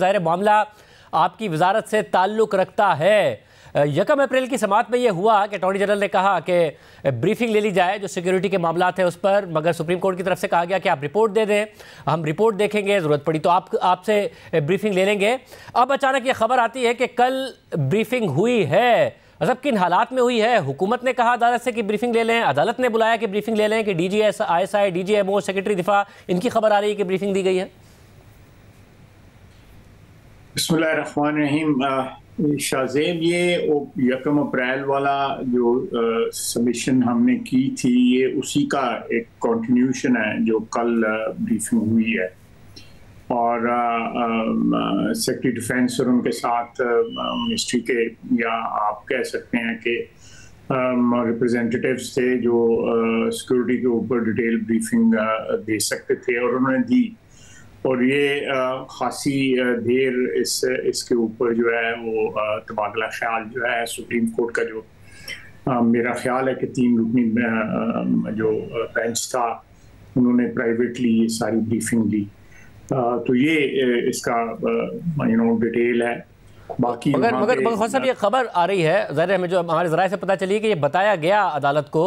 ज़ाहिर मामला आपकी वजारत से ताल्लुक़ रखता है। 1 अप्रैल की समाअत में ये हुआ कि अटॉर्नी जनरल ने कहा कि ब्रीफिंग ले ली जाए जो सिक्योरिटी के मामला थे उस पर, मगर सुप्रीम कोर्ट की तरफ से कहा गया कि आप रिपोर्ट दे दें, हम रिपोर्ट देखेंगे, ज़रूरत पड़ी तो आपसे ब्रीफिंग ले लेंगे। अब अचानक ये खबर आती है कि कल ब्रीफिंग हुई है। मतलब किन हालात में हुई है? हुकूमत ने कहा अदालत से कि ब्रीफिंग ले लें, अदालत ने बुलाया कि ब्रीफिंग ले लें, कि DGSI, DGMO, सेक्रेटरी दिफा, इनकी खबर आ रही है कि ब्रीफिंग दी गई है। बिस्मिल्लाहिर्रहमानिर्रहीम। शाहज़ेब, ये 1 अप्रैल वाला जो सबमिशन हमने की थी, ये उसी का एक कंटिन्यूशन है जो कल ब्रीफिंग हुई है। और सेक्रेटरी डिफेंस और उनके साथ मिनिस्ट्री के, या आप कह सकते हैं कि रिप्रेजेंटेटिव्स थे जो सिक्योरिटी के ऊपर डिटेल ब्रीफिंग दे सकते थे, और उन्होंने दी। और ये खासी देर इसके ऊपर जो है वो तबादला ख्याल जो है सुप्रीम कोर्ट का, जो मेरा ख्याल है कि 3 रुकनी जो बेंच था, उन्होंने प्राइवेटली ये सारी ब्रीफिंग दी। तो ये इसका डिटेल है। बाकी मगर साहब, ये खबर आ रही है, ज़ाहिर हमें जो हमारे ज़राए से पता चली है कि ये बताया गया अदालत को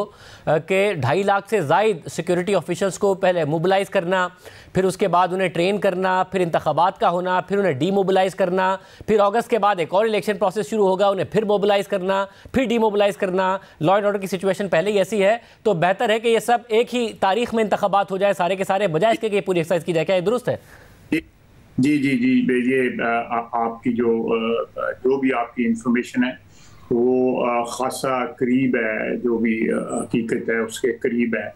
कि 2.5 लाख से ज़ायद सिक्योरिटी ऑफिशल्स को पहले मोबिलाइज़ करना, फिर उसके बाद उन्हें ट्रेन करना, फिर इंतखाबात का होना, फिर उन्हें डीमोबिलाइज़ करना, फिर अगस्त के बाद एक और इलेक्शन प्रोसेस शुरू होगा, उन्हें फिर मोबिलाइज़ करना, फिर डीमोबिलाइज़ करना। लॉ एंड ऑर्डर की सिचुएशन पहले ही ऐसी है, तो बेहतर है कि ये सब एक ही तारीख में इंतखाबात हो जाए सारे के सारे, बजाय इसके कि पूरी एक्सरसाइज की जाए। क्या ये दुरुस्त है? जी, ये आपकी जो भी आपकी इंफॉर्मेशन है वो खासा करीब है, जो भी हकीकत है उसके करीब है।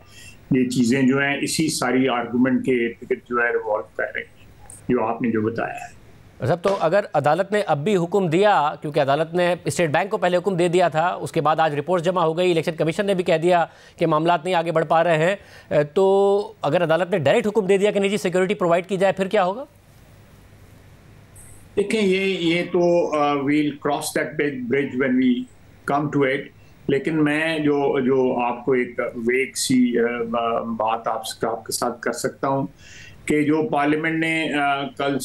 ये चीज़ें जो हैं इसी सारी आर्गूमेंट के टिकट जो है रिवॉल्व कर रही हैं, जो आपने जो बताया है। सब तो अगर अदालत ने अब भी हुक्म दिया, क्योंकि अदालत ने स्टेट बैंक को पहले हुक्म दे दिया था, उसके बाद आज रिपोर्ट जमा हो गई, इलेक्शन कमीशन ने भी कह दिया कि मामला नहीं आगे बढ़ पा रहे हैं, तो अगर अदालत ने डायरेक्ट हुक्म दे दिया कि निजी सिक्योरिटी प्रोवाइड की जाए, फिर क्या होगा? देखें, ये तो we'll cross that bridge when we come to it. लेकिन मैं जो आपको एक वेग सी बात आपके साथ कर सकता हूँ कि जो पार्लियामेंट ने कल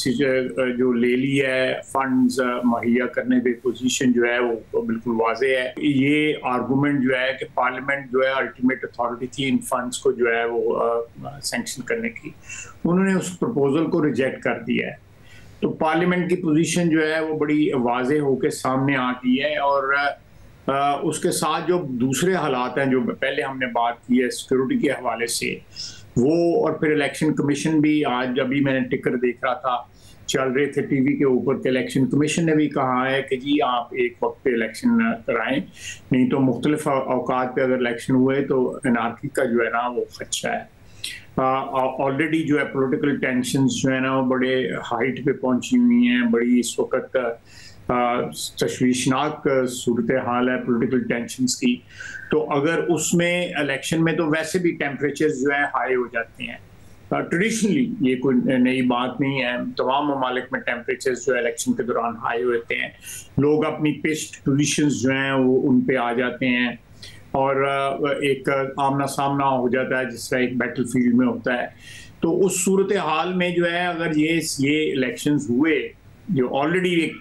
जो ले ली है फंड्स मुहैया करने की पोजीशन जो है वो बिल्कुल वाज़ेह है। ये आर्गूमेंट जो है कि पार्लियामेंट जो है अल्टीमेट अथॉरिटी थी इन फंड्स को जो है वो सैंक्शन करने की, उन्होंने उस प्रपोजल को रिजेक्ट कर दिया है। तो पार्लियामेंट की पोजीशन जो है वो बड़ी वाज़ेह होकर सामने आ गई है। और उसके साथ जो दूसरे हालात हैं जो पहले हमने बात की है सिक्योरिटी के हवाले से, वो और फिर इलेक्शन कमीशन भी, आज अभी मैंने टिकर देख रहा था, चल रहे थे टीवी के ऊपर कि इलेक्शन कमीशन ने भी कहा है कि जी आप एक वक्त पे इलेक्शन कराएं, नहीं तो मुख्तलिफ औकात पे अगर इलेक्शन हुए तो एनार्की का जो है ना वो खदशा है। ऑलरेडी जो है पॉलिटिकल टेंशंस जो है ना वो बड़े हाइट पे पहुंची हुई हैं, बड़ी इस वक्त तशवीशनाक सूरत हाल है पॉलिटिकल टेंशंस की। तो अगर उसमें इलेक्शन में तो वैसे भी टेम्परेचर जो है हाई हो जाते हैं, ट्रेडिशनली ये कोई नई बात नहीं है, तमाम ममालिक में टेम्परेचर जो है इलेक्शन के दौरान हाई होते हैं, लोग अपनी पिस्ट पोजीशंस जो हैं वो उन पे आ जाते हैं और एक आमना सामना हो जाता है जिस तरह एक बैटल फील्ड में होता है। तो उस सूरत हाल में जो है अगर ये इलेक्शंस हुए जो ऑलरेडी एक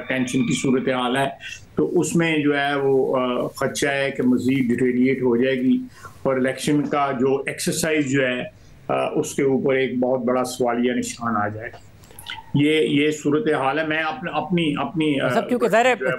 टेंशन की सूरत हाल है, तो उसमें जो है वो खदशा है कि मज़ीद डिटेरिएट हो जाएगी और इलेक्शन का जो एक्सरसाइज जो है उसके ऊपर एक बहुत बड़ा सवालिया निशान आ जाएगा। ये सूरत हाल है। मैं अपनी सब क्योंकि ज़ाहिर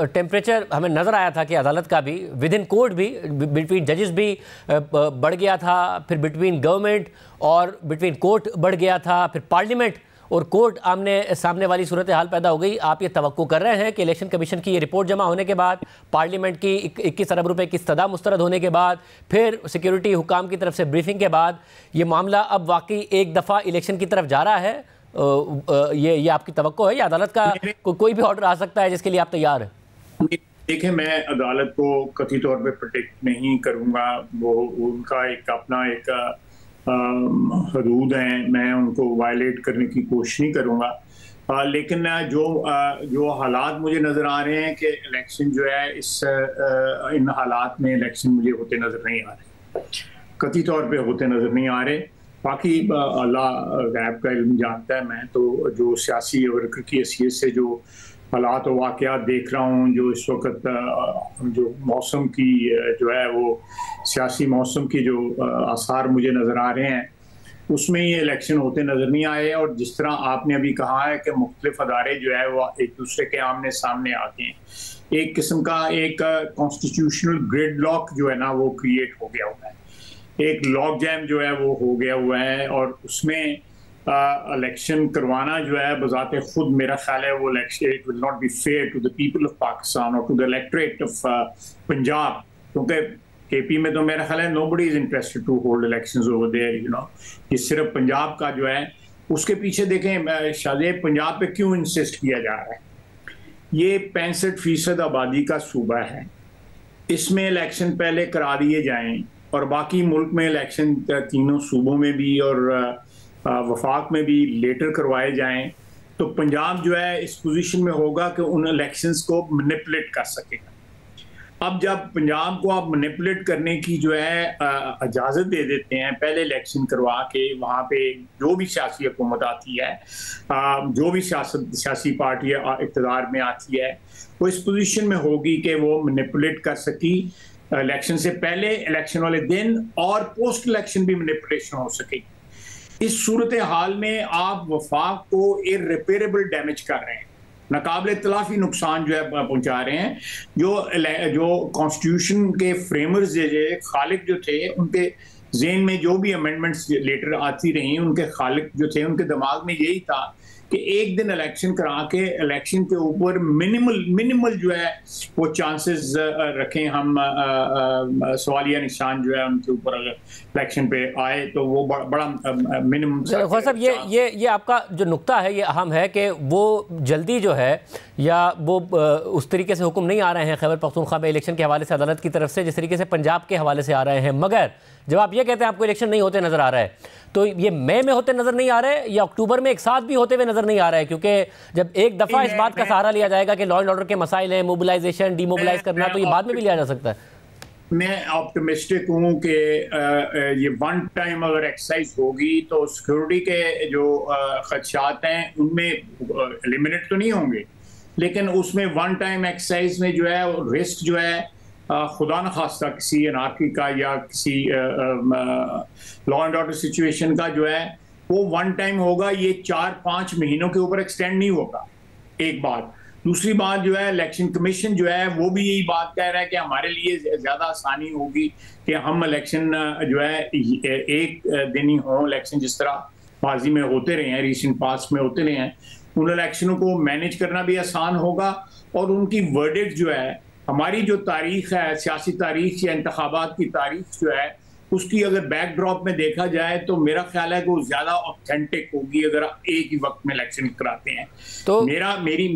टेम्परेचर हमें नज़र आया था कि अदालत का भी विद इन कोर्ट भी बिटवीन जजेस भी बढ़ गया था, फिर बिटवीन गवर्नमेंट और बिटवीन कोर्ट बढ़ गया था, फिर पार्लियामेंट और कोर्ट आमने सामने वाली सूरत हाल पैदा हो गई। आप ये तवक्को कर रहे हैं कि इलेक्शन कमीशन की ये रिपोर्ट जमा होने के बाद, पार्लियामेंट की 21 अरब रुपए की इस्तदा मुस्तरद होने के बाद, फिर सिक्योरिटी हुकाम की तरफ से ब्रीफिंग के बाद, ये मामला अब वाकई एक दफ़ा इलेक्शन की तरफ जा रहा है? ये आपकी तवक्को है या अदालत का कोई भी ऑर्डर आ सकता है जिसके लिए आप तैयार हैं? देखिए, मैं अदालत को कथित तौर पे प्रोटेक्ट नहीं करूंगा, वो उनका एक अपना एक हदूद हैं, मैं उनको वायलेट करने की कोशिश नहीं करूंगा। लेकिन जो हालात मुझे नज़र आ रहे हैं कि इलेक्शन जो है इन हालात में इलेक्शन मुझे होते नज़र नहीं आ रहे, कथित तौर पे होते नज़र नहीं आ रहे। बाकी अल्लाह गैब का इल्म जानता है। मैं तो जो सियासी वर्कर की हैसियत से जो हालात और वाक़यात देख रहा हूँ, जो इस वक्त जो मौसम की जो है वो सियासी मौसम की जो आसार मुझे नज़र आ रहे हैं, उसमें ये इलेक्शन होते नज़र नहीं आए। और जिस तरह आपने अभी कहा है कि मुख्तलिफ अदारे जो है वो एक दूसरे के आमने सामने आते हैं, एक किस्म का एक कॉन्स्टिट्यूशनल ग्रिड लॉक जो है ना वो क्रिएट हो गया हुआ है, एक लॉक जैम जो है वो हो गया हुआ है। और उसमें इलेक्शन करवाना जो है बजाते खुद मेरा ख्याल है वो election it will not be fair to the people of Pakistan और to the electorate of Punjab, क्योंकि केपी में तो मेरा ख्याल है nobody is interested to hold elections over there, you know. ये सिर्फ पंजाब का जो है उसके पीछे देखें शायद पंजाब पे क्यों इंसिस्ट किया जा रहा है। ये 65% आबादी का सूबा है, इसमें इलेक्शन पहले करा दिए जाएं और बाकी मुल्क में इलेक्शन तीनों सूबों में भी और वफाक में भी लेटर करवाए जाएं, तो पंजाब जो है इस पोजीशन में होगा कि उन इलेक्शंस को मैनिपुलेट कर सकेगा। अब जब पंजाब को आप मैनिपुलेट करने की जो है इजाज़त दे देते हैं, पहले इलेक्शन करवा के वहाँ पे जो भी सियासी हुकूमत आती है, जो भी सियासी पार्टी इक़्तिदार में आती है, वो इस पोजीशन में होगी कि वो मैनिपुलेट कर सकी इलेक्शन से पहले, इलेक्शन वाले दिन और पोस्ट इलेक्शन भी मैनिपुलेशन हो सकेगी। इस सूरत हाल में आप वफाक को इर्रिपेरेबल डैमेज कर रहे हैं, नाकाबिल तलाफी नुकसान जो है पहुंचा रहे हैं। जो कॉन्स्टिट्यूशन के फ्रेमर्स खालिक जो थे, उनके जेन में जो भी अमेंडमेंट्स लेटर आती रही, उनके खालिक जो थे उनके दिमाग में यही था कि एक दिन इलेक्शन करा के इलेक्शन के ऊपर मिनिमल जो है वो चांसेस रखें हम, सवालिया निशान जो है उनके ऊपर अगर इलेक्शन पे आए तो वो बड़ा मिनिमम। ख्वाजा साहब, ये आपका जो नुक्ता है ये अहम है कि वो जल्दी जो है या वो उस तरीके से हुक्म नहीं आ रहे हैं खैबर पख्तूनख्वा में इलेक्शन के हवाले से अदालत की तरफ से जिस तरीके से पंजाब के हवाले से आ रहे हैं। मगर जब आप ये कहते हैं आपको इलेक्शन नहीं होते नजर आ रहा है, तो ये मई में होते नजर नहीं आ रहे या अक्टूबर में एक साथ भी होते हुए नजर नहीं आ रहा है? क्योंकि जब एक दफा इस बात का सहारा लिया जाएगा कि लॉ एंड ऑर्डर के मसाइल हैं, मोबिलाइजेशन, डीमोबिलाइज करना, तो ये बाद में भी लिया जा सकता है। मैं ऑप्टिमिस्टिक हूँ कि ये वन टाइम अगर एक्सरसाइज होगी तो सिक्योरिटी के जो खदशात हैं उनमें एलिमिनेट तो नहीं होंगे, लेकिन उसमें वन टाइम एक्सरसाइज में जो है रिस्क जो है खुदा न खास्ता किसी अनार्की का या किसी लॉ एंड ऑर्डर सिचुएशन का जो है वो वन टाइम होगा, ये 4-5 महीनों के ऊपर एक्सटेंड नहीं होगा। एक बात। दूसरी बात जो है इलेक्शन कमीशन जो है वो भी यही बात कह रहा है कि हमारे लिए ज़्यादा आसानी होगी कि हम इलेक्शन जो है एक दिन ही हो, इलेक्शन जिस तरह माजी में होते रहे हैं, रिसेंट पास्ट में होते रहे हैं, उन इलेक्शनों को मैनेज करना भी आसान होगा। और उनकी वर्डिक्ट जो है, हमारी जो तारीख है, सियासी तारीख या इंतखाबात की तारीख जो है, उसकी अगर बैकड्रॉप में देखा जाए तो मेरा ख्याल है कि वो ज़्यादा ऑथेंटिक होगी अगर एक ही वक्त में इलेक्शन कराते हैं। तो मेरी